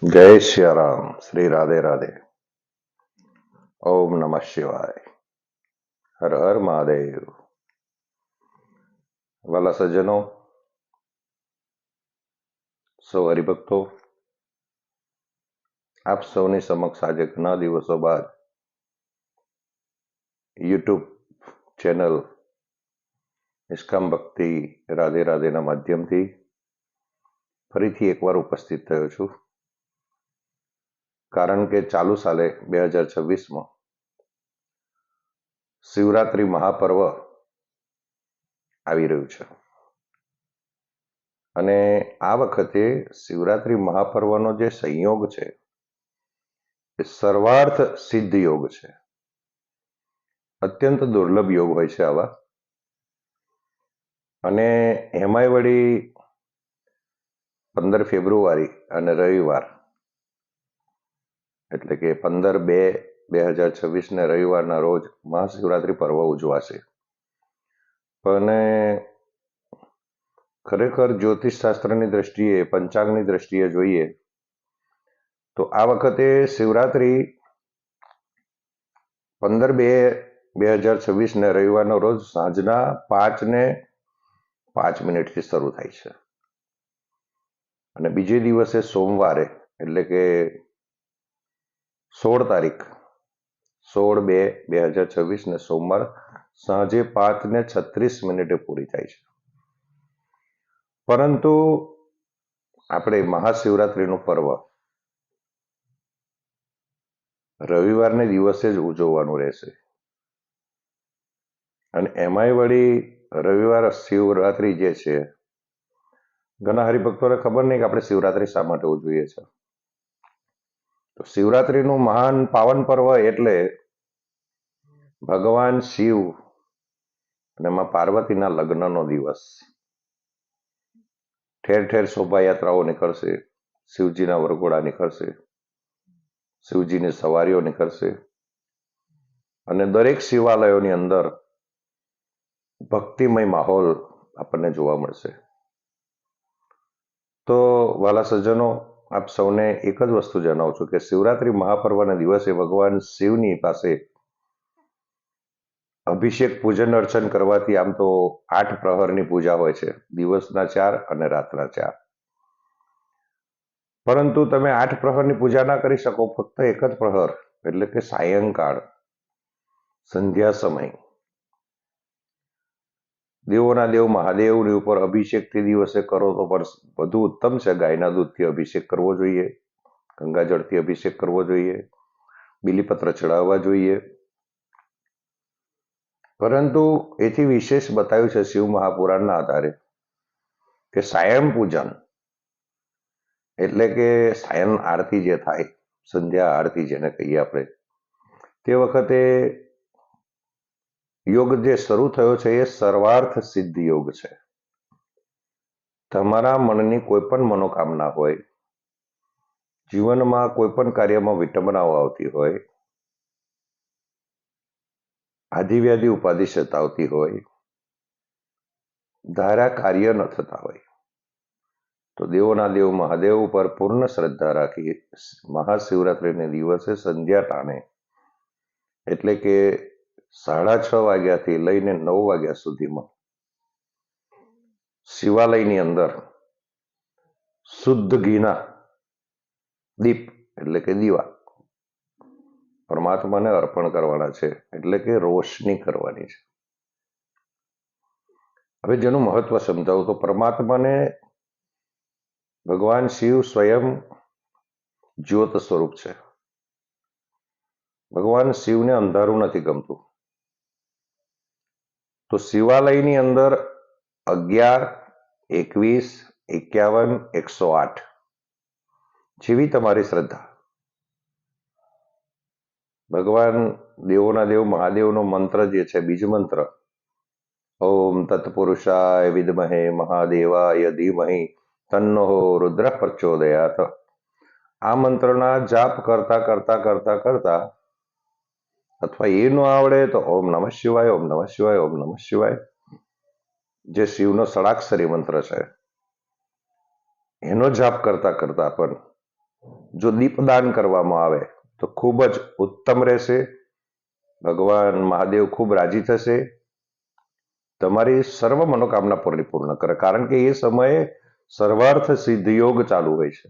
जय सियाराम। श्री राधे राधे। ओम नमः शिवाय। हर हर महादेव। वाला सज्जनों, સૌ હરિભક્તો, આપ સૌની સમક્ષ આજે ઘણા દિવસો બાદ યુટ્યુબ ચેનલ નિષ્કામ ભક્તિ રાધે રાધેના માધ્યમથી ફરીથી એકવાર ઉપસ્થિત થયો છું. કારણ કે ચાલુ સાલે 2026માં શિવરાત્રિ મહાપર્વ આવી રહ્યું છે અને આ વખતે શિવરાત્રિ મહાપર્વનો જે સંયોગ છે એ સર્વાર્થ સિદ્ધ યોગ છે. અત્યંત દુર્લભ યોગ હોય છે આવા, અને એમાંય વળી 15 ફેબ્રુઆરી અને રવિવાર, એટલે કે 15/2/2026 રવિવારના રોજ મહાશિવરાત્રિ પર્વ ઉજવાશે. પણ ખરેખર જ્યોતિષ શાસ્ત્રની દ્રષ્ટિએ, પંચાંગની દ્રષ્ટિએ જોઈએ તો આ વખતે શિવરાત્રિ 15/2/2026 રવિવારના રોજ સાંજના 5:05 શરૂ થાય છે અને બીજે દિવસે સોમવારે, એટલે કે 16 તારીખ 16/2/2026 સોમવાર સાંજે 5:36 પૂરી થાય છે. પરંતુ આપણે મહાશિવરાત્રિનું પર્વ રવિવારને દિવસે જ ઉજવવાનું રહેશે, અને એમાંય વળી રવિવાર શિવરાત્રિ જે છે, ઘણા હરિભક્તોને ખબર નહીં કે આપણે શિવરાત્રિ શા માટે ઉજવીએ છીએ. તો શિવરાત્રિનું મહાન પાવન પર્વ એટલે ભગવાન શિવ અને માં પાર્વતીના લગ્નનો દિવસ. ઠેર ઠેર શોભાયાત્રાઓ નીકળશે, શિવજીના વરઘોડા નીકળશે, શિવજીની સવારીઓ નીકળશે, અને દરેક શિવાલયોની અંદર ભક્તિમય માહોલ આપણને જોવા મળશે. તો વાલા સજ્જનો, આપ સૌને એક જ વસ્તુ જણાવું છું કે શિવરાત્રિ મહાપર્વના દિવસે ભગવાન શિવની પાસે અભિષેક પૂજન અર્ચન કરવાથી આમ તો 8 પ્રહરની પૂજા હોય છે, દિવસના 4 અને રાતના 4. પરંતુ તમે 8 પ્રહરની પૂજા ના કરી શકો, ફક્ત એક જ પ્રહર એટલે કે સાયંકાળ, સંધ્યા સમય દેવોના દેવ મહાદેવની ઉપર અભિષેક તે દિવસે કરો તો પણ વધુ ઉત્તમ છે. ગાયના દૂધથી અભિષેક કરવો જોઈએ, ગંગાજળથી અભિષેક કરવો જોઈએ, બીલીપત્ર ચડાવવા જોઈએ. પરંતુ એથી વિશેષ બતાવ્યું છે શિવ મહાપુરાણના આધારે કે સાયં પૂજન એટલે કે સાયન આરતી જે થાય, સંધ્યા આરતી જેને કહીએ આપણે, તે વખતે યોગ જે શરૂ થયો છે એ સર્વાર્થ સિદ્ધ યોગ છે. તમારા મનની કોઈ પણ મનોકામના હોય, જીવનમાં કોઈ પણ કાર્યમાં વિટંબનાઓ આવતી હોય, આધિવ્યાધિ ઉપાધિ સતાવતી હોય, ધારા કાર્ય ન થતા હોય, તો દેવોના દેવ મહાદેવ ઉપર પૂર્ણ શ્રદ્ધા રાખી મહાશિવરાત્રિને દિવસે સંધ્યા ટાણે, એટલે કે 6:30 વાગ્યાથી લઈને 9 વાગ્યા સુધીમાં શિવાલયની અંદર શુદ્ધ ઘીના દીપ એટલે કે દીવા પરમાત્માને અર્પણ કરવાના છે, એટલે કે રોશની કરવાની છે. હવે જેનું મહત્વ સમજાવું તો પરમાત્માને ભગવાન શિવ સ્વયં જ્યોત સ્વરૂપ છે. ભગવાન શિવને અંધારું નથી ગમતું. તો શિવાલયની અંદર 11, 21, 51, 108 જેવી તમારી શ્રદ્ધા, ભગવાન દેવોના દેવ મહાદેવનો મંત્ર જે છે, બીજ મંત્ર, ઓમ તત્પુરુષાય વિદ્મહે મહાદેવાય ધીમહિ તન્નો રુદ્ર પ્રચોદયાત, આ મંત્રના જાપ કરતા કરતા કરતા કરતા, અથવા એ ન આવડે તો ઓમ નમઃ શિવાય, ઓમ નમઃ શિવાય, ઓમ નમઃ શિવાય, જે શિવનો ષડાક્ષરી મંત્ર છે, એનો જાપ કરતા કરતા પણ જો દીપદાન કરવામાં આવે તો ખૂબ જ ઉત્તમ રહેશે. ભગવાન મહાદેવ ખૂબ રાજી થશે, તમારી સર્વ મનોકામના પરિપૂર્ણ કરે. કારણ કે એ સમયે સર્વાર્થ સિદ્ધ યોગ ચાલુ હોય છે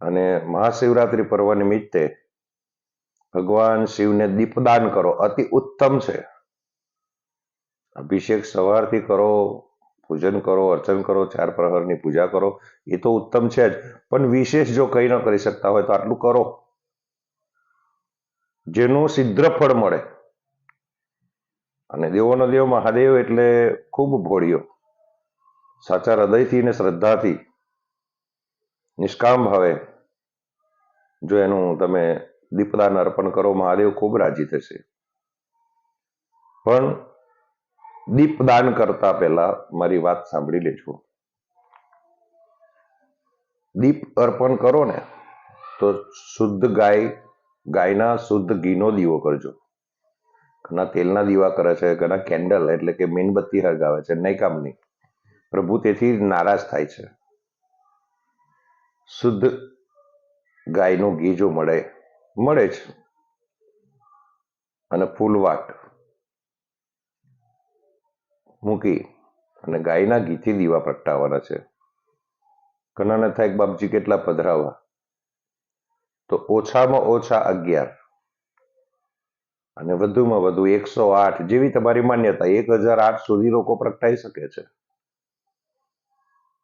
અને મહાશિવરાત્રિ પર્વ નિમિત્તે ભગવાન શિવને દીપદાન કરો, અતિ ઉત્તમ છે. અભિષેક સવારથી કરો, પૂજન કરો, અર્ચન કરો, 4 પ્રહરની પૂજા કરો, એ તો ઉત્તમ છે જ, પણ વિશેષ જો કંઈ ન કરી શકતા હોય તો આટલું કરો, જેનું સિદ્ધ ફળ મળે. અને દેવોનો દેવ મહાદેવ એટલે ખૂબ ભોળિયો. સાચા હૃદયથી અને શ્રદ્ધાથી નિષ્કામ ભાવે જો એનું તમે દીપદાન અર્પણ કરો, મહાદેવ ખૂબ રાજી થશે. પણ દીપદાન કરતા પહેલા મારી વાત સાંભળી લેજો. દીપ અર્પણ કરો ને તો શુદ્ધ ગાયના શુદ્ધ ઘીનો દીવો કરજો. ઘણા તેલના દીવા કરે છે, ઘણા કેન્ડલ એટલે કે મીણબત્તી હળગાવે છે, નહીં કામની. પ્રભુ તેથી નારાજ થાય છે. શુદ્ધ ગાયનું ઘી જો મળે જ, અને ફૂલવાટ મૂકી અને ગાયના ઘીથી દીવા પ્રગટાવવાના છે. ઘણાને થાય બાપજી કેટલા પધરાવા, તો ઓછામાં ઓછા 11 અને વધુમાં વધુ 108, જેવી તમારી માન્યતા, 1008 સુધી લોકો પ્રગટાઈ શકે છે.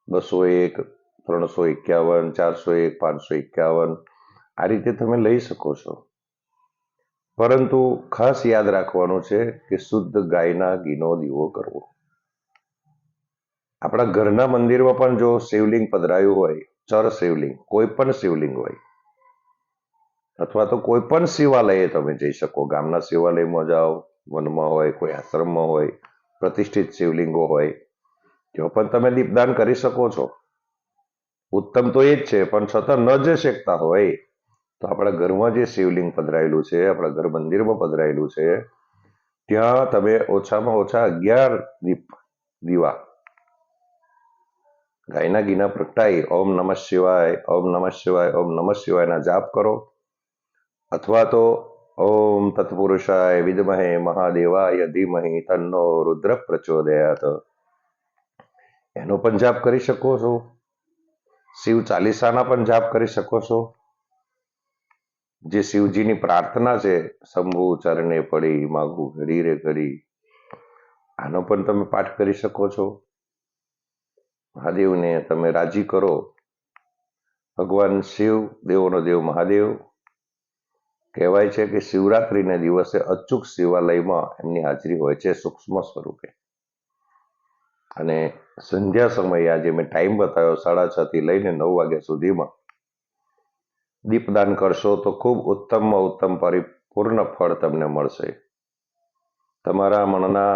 201, 351, 401, 551 આ રીતે તમે લઈ શકો છો. પરંતુ ખાસ યાદ રાખવાનું છે કે શુદ્ધ ગાયના ઘીનો દીવો કરવો. આપણા ઘરના મંદિરમાં પણ જો શિવલિંગ પધરાયું હોય, ચર શિવલિંગ, કોઈ પણ શિવલિંગ હોય, અથવા તો કોઈ પણ શિવાલયે તમે જઈ શકો. ગામના શિવાલયમાં જાઓ, વનમાં હોય, કોઈ આશ્રમમાં હોય, પ્રતિષ્ઠિત શિવલિંગો હોય, ત્યાં પણ તમે દીપદાન કરી શકો છો. ઉત્તમ તો એ જ છે, પણ છતાં ન જઈ શકતા હોય તો આપણા ઘરમાં જે શિવલિંગ પધરાયેલું છે, આપણા ઘર મંદિરમાં પધરાયેલું છે, ત્યાં તમે ઓછામાં ઓછા 11 દીવા ગાયના ઘીના પ્રગટાઈ ઓમ નમઃ શિવાય, ઓમ નમઃ શિવાય, ઓમ નમઃ શિવાયના જાપ કરો. અથવા તો ઓમ તત્પુરુષાય વિદ્મહે મહાદેવાય ધીમહિ તન્નો રુદ્ર પ્રચોદયાત, એનો પણ જાપ કરી શકો છો. શિવ ચાલીસાના પણ જાપ કરી શકો છો. જે શિવજીની પ્રાર્થના છે, શંભુ ચરણે પડી માગુ ઘડી રે ઘડી, આનો પણ તમે પાઠ કરી શકો છો. મહાદેવને તમે રાજી કરો. ભગવાન શિવ, દેવોનો દેવ મહાદેવ, કહેવાય છે કે શિવરાત્રિના દિવસે અચૂક શિવાલયમાં એમની હાજરી હોય છે સૂક્ષ્મ સ્વરૂપે. અને સંધ્યા સમયે આજે મેં ટાઈમ બતાવ્યો 6:30 થી લઈને 9 વાગ્યા સુધીમાં દીપદાન કરશો તો ખૂબ ઉત્તમમાં ઉત્તમ પરિપૂર્ણ ફળ તમને મળશે. તમારા મનના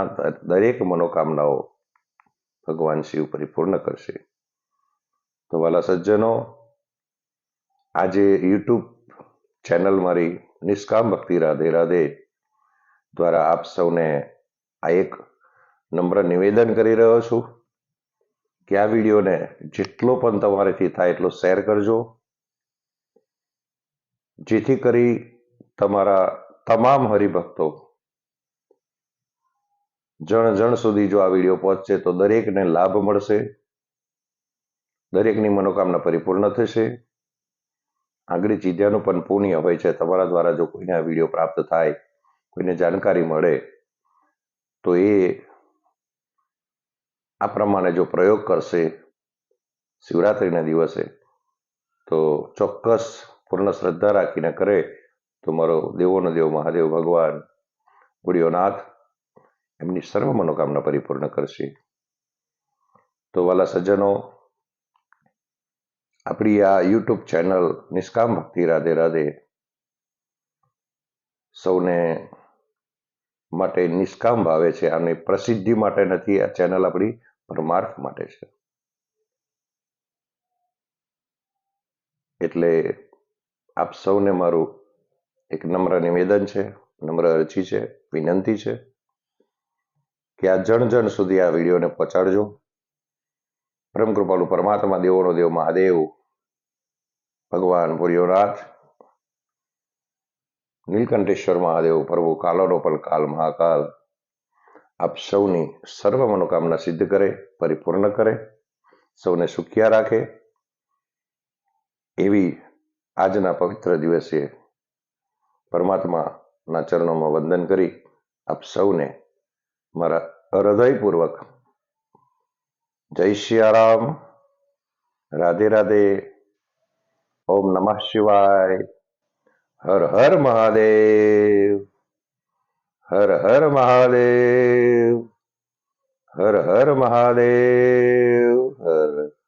દરેક મનોકામનાઓ ભગવાન શિવ પરિપૂર્ણ કરશે. તો વાલા સજ્જનો, આજે યુટ્યુબ ચેનલ મારી નિષ્કામ ભક્તિ રાધે રાધે દ્વારા આપ સૌને આ એક નમ્ર નિવેદન કરી રહ્યો છું કે આ વિડીયોને જેટલો પણ તમારાથી થાય એટલો શેર કરજો, જેથી કરી તમારા તમામ હરિભક્તો જણ સુધી જો આ વિડીયો પહોંચશે તો દરેકને લાભ મળશે, દરેકની મનોકામના પરિપૂર્ણ થશે. આગળ ચીધ્યાનું પણ પુણ્ય હોય છે. તમારા દ્વારા જો કોઈને આ વિડીયો પ્રાપ્ત થાય, કોઈને જાણકારી મળે, તો એ આ પ્રમાણે જો પ્રયોગ કરશે શિવરાત્રિના દિવસે, તો ચોક્કસ પૂર્ણ શ્રદ્ધા રાખીને કરે તો મારો દેવોનો દેવ મહાદેવ ભગવાન ભોળિયોનાથ એમની સર્વ મનોકામના પરિપૂર્ણ કરશે. તો વાલા સજ્જનો, આપણી આ યુટ્યુબ ચેનલ નિષ્કામ ભક્તિ રાધે રાધે સૌને માટે નિષ્કામ ભાવે છે, અને પ્રસિદ્ધિ માટે નથી. આ ચેનલ આપણી પરમાર્થ માટે છે. એટલે આપ સૌને મારું એક નમ્ર નિવેદન છે, નમ્ર અરજી છે, વિનંતી છે કે આ જણ સુધી આ વિડીયોને પહોંચાડજો. પરમ કૃપાળુ પરમાત્મા દેવોનો દેવ મહાદેવ ભગવાન ભૂર્યોનાથ નીલકંઠેશ્વર મહાદેવ પ્રભુ કાલોરોપલ કાલ મહાકાલ આપ સૌની સર્વ મનોકામના સિદ્ધ કરે, પરિપૂર્ણ કરે, સૌને સુખિયા રાખે એવી આજના પવિત્ર દિવસે પરમાત્માના ચરણોમાં વંદન કરી આપ સૌને મારા હૃદયપૂર્વક જય સિયારામ, રાધે રાધે, ઓમ નમઃ શિવાય, હર હર મહાદેવ, હર હર મહાદેવ, હર હર મહાદેવ, હર